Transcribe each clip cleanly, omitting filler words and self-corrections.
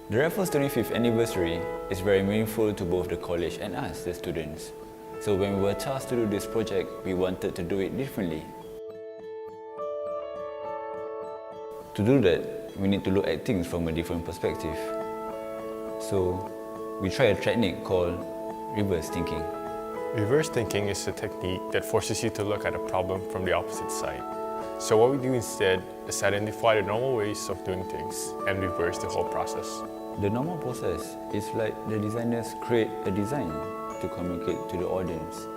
The Raffles 25th anniversary is very meaningful to both the college and us, the students. So when we were tasked to do this project, we wanted to do it differently. To do that, we need to look at things from a different perspective. So we tried a technique called reverse thinking. Reverse thinking is a technique that forces you to look at a problem from the opposite side. So what we do instead is identify the normal ways of doing things and reverse the whole process. The normal process is like the designers create a design to communicate to the audience.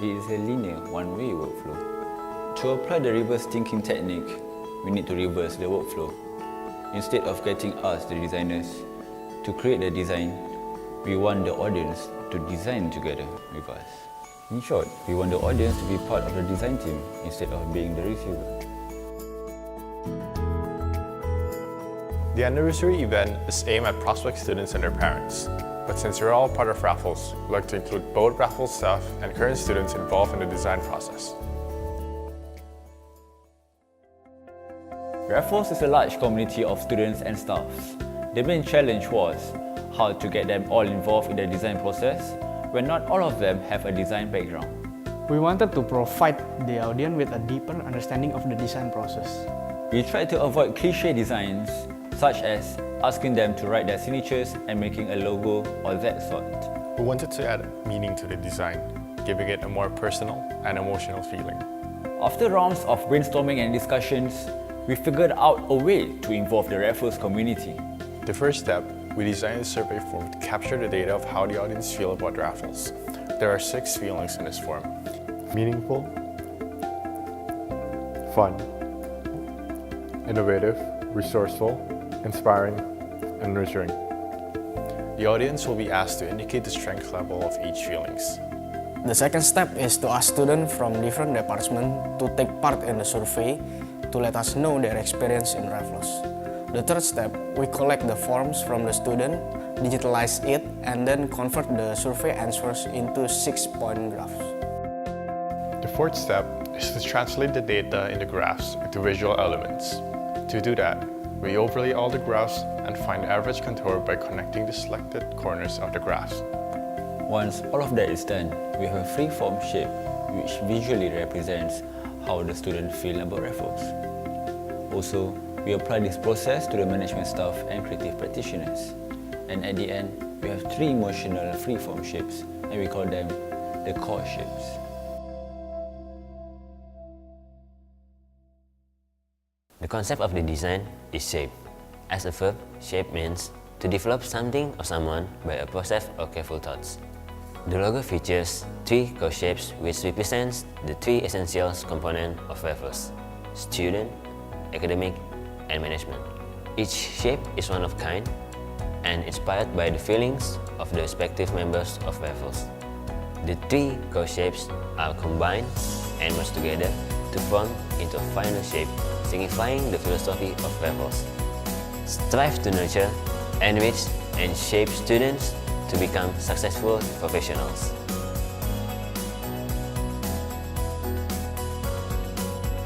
It is a linear, one-way workflow. To apply the reverse thinking technique, we need to reverse the workflow. Instead of getting us, the designers, to create the design, we want the audience to design together with us. In short, we want the audience to be part of the design team instead of being the receiver. The anniversary event is aimed at prospect students and their parents. But since you're all part of Raffles, we'd like to include both Raffles staff and current students involved in the design process. Raffles is a large community of students and staffs. The main challenge was how to get them all involved in the design process when not all of them have a design background. We wanted to provide the audience with a deeper understanding of the design process. We tried to avoid cliché designs, such as asking them to write their signatures and making a logo or that sort. We wanted to add meaning to the design, giving it a more personal and emotional feeling. After rounds of brainstorming and discussions, we figured out a way to involve the Raffles community. The first step, we designed a survey form to capture the data of how the audience feel about Raffles. There are 6 feelings in this form: meaningful, fun, innovative, resourceful, inspiring, and nurturing. The audience will be asked to indicate the strength level of each feelings. The second step is to ask students from different departments to take part in the survey to let us know their experience in Raffles. The third step, we collect the forms from the student, digitalize it, and then convert the survey answers into 6-point graphs. The fourth step is to translate the data in the graphs into visual elements. To do that, we overlay all the graphs and find the average contour by connecting the selected corners of the graphs. Once all of that is done, we have a free-form shape which visually represents how the student feel about Raffles. Also, we apply this process to the management staff and creative practitioners. And at the end, we have 3 emotional free-form shapes, and we call them the core shapes. The concept of the design is shape. As a verb, shape means to develop something or someone by a process or careful thoughts. The logo features 3 core shapes which represents the 3 essential components of Raffles: student, academic, and management. Each shape is one of kind and inspired by the feelings of the respective members of Raffles. The 3 core shapes are combined and merged together to form into a final shape, signifying the philosophy of Raffles. Strive to nurture, enrich, and shape students to become successful professionals.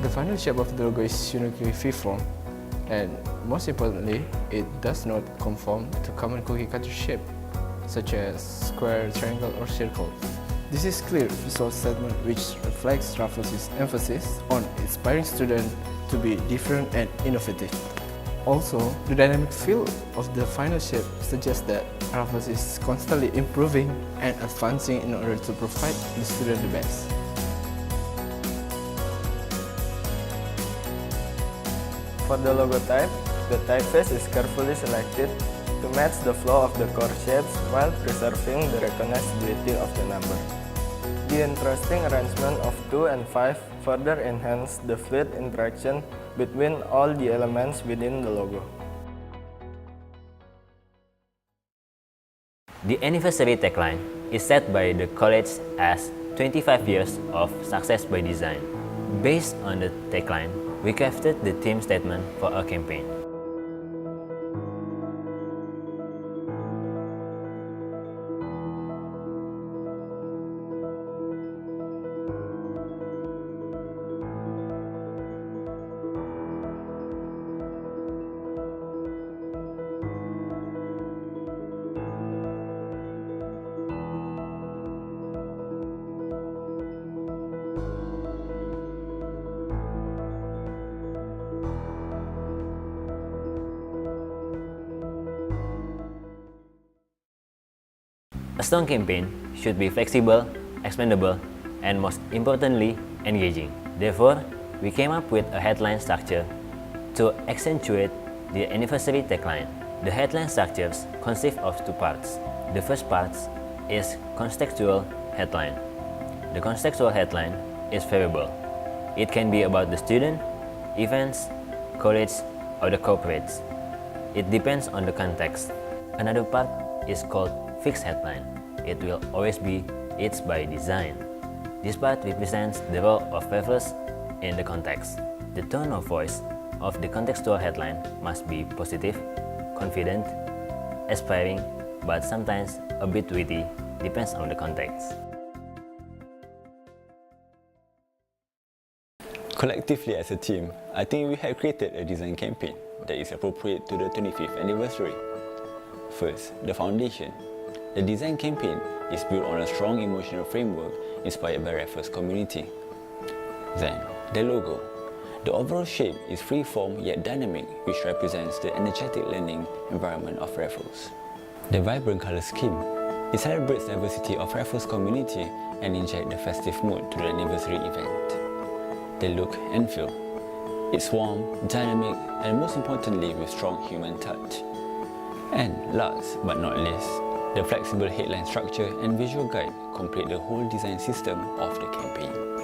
The final shape of the logo is uniquely freeform, and most importantly, it does not conform to common cookie-cutter shape, such as square, triangle, or circle. This is clear visual statement which reflects Raffles' emphasis on inspiring students to be different and innovative. Also, the dynamic feel of the final shape suggests that Raffles is constantly improving and advancing in order to provide the student the best. For the logo type, the typeface is carefully selected to match the flow of the core shapes while preserving the recognizability of the number. The interesting arrangement of 2 and 5 further enhance the fluid interaction between all the elements within the logo. The anniversary tagline is set by the college as 25 years of success by design. Based on the tagline, we crafted the theme statement for our campaign. A strong campaign should be flexible, expandable, and most importantly, engaging. Therefore, we came up with a headline structure to accentuate the anniversary tagline. The headline structures consist of two parts. The first part is contextual headline. The contextual headline is variable. It can be about the student, events, college, or the corporates. It depends on the context. Another part is called fixed headline. It will always be "It's by design." This part represents the role of Raffles in the context. The tone of voice of the contextual headline must be positive, confident, aspiring, but sometimes a bit witty, depends on the context. Collectively as a team, I think we have created a design campaign that is appropriate to the 25th anniversary. First, the foundation. The design campaign is built on a strong emotional framework inspired by Raffles community. Then, the logo. The overall shape is free-form yet dynamic, which represents the energetic learning environment of Raffles. The vibrant color scheme. It celebrates the diversity of Raffles community and injects the festive mood to the anniversary event. The look and feel. It's warm, dynamic, and most importantly with strong human touch. And last but not least, the flexible headline structure and visual guide complete the whole design system of the campaign.